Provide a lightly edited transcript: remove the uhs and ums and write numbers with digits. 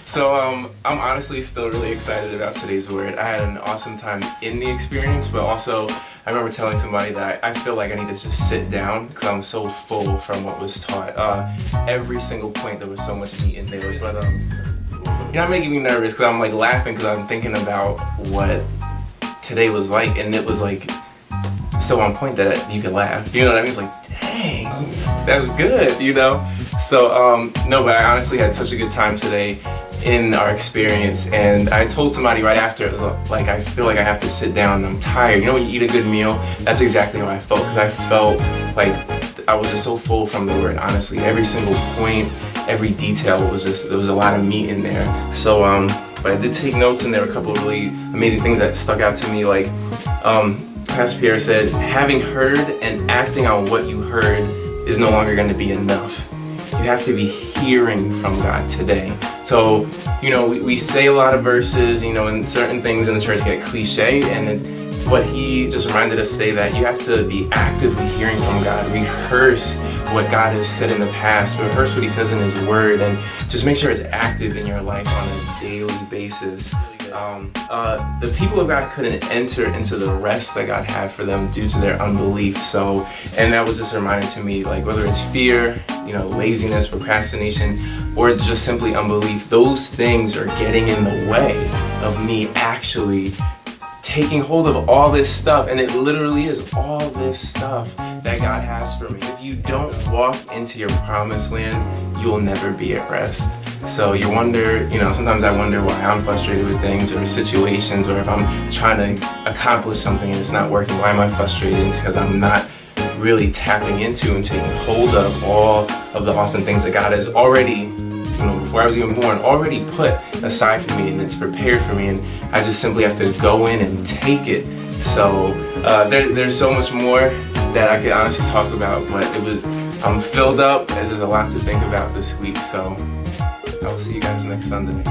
So I'm honestly still really excited about today's word. I had an awesome time in the experience, but also I remember telling somebody that I feel like I need to just sit down because I'm so full from what was taught. Every single point, there was so much meat in there. But you're not making me nervous because I'm like laughing because I'm thinking about what today was like, and it was like so on point that you could laugh. You know what I mean? It's like, dang, that's good, you know? So, no, but I honestly had such a good time today in our experience, and I told somebody right after, like, I feel like I have to sit down, I'm tired. You know when you eat a good meal? That's exactly how I felt, because I felt like I was just so full from the word, honestly. Every single point, every detail was just, there was a lot of meat in there. So, but I did take notes, and there were a couple of really amazing things that stuck out to me, like, Pastor Pierre said, having heard and acting on what you heard is no longer going to be enough. You have to be hearing from God today. So, you know, we say a lot of verses, you know, and certain things in the church get cliche, but he just reminded us today that you have to be actively hearing from God. Rehearse what God has said in the past. Rehearse what he says in his word, and just make sure it's active in your life on a daily basis. The people of God couldn't enter into the rest that God had for them due to their unbelief. So, and that was just a reminder to me, like whether it's fear, you know, laziness, procrastination, or just simply unbelief, those things are getting in the way of me actually taking hold of all this stuff. And it literally is all this stuff that God has for me. If you don't walk into your promised land, you'll never be at rest. So you wonder, you know, sometimes I wonder why I'm frustrated with things or situations, or if I'm trying to accomplish something and it's not working, why am I frustrated? It's because I'm not really tapping into and taking hold of all of the awesome things that God has already, you know, before I was even born, already put aside for me, and it's prepared for me, and I just simply have to go in and take it. So there's so much more that I could honestly talk about, but I'm filled up, and there's a lot to think about this week, so I'll see you guys next Sunday.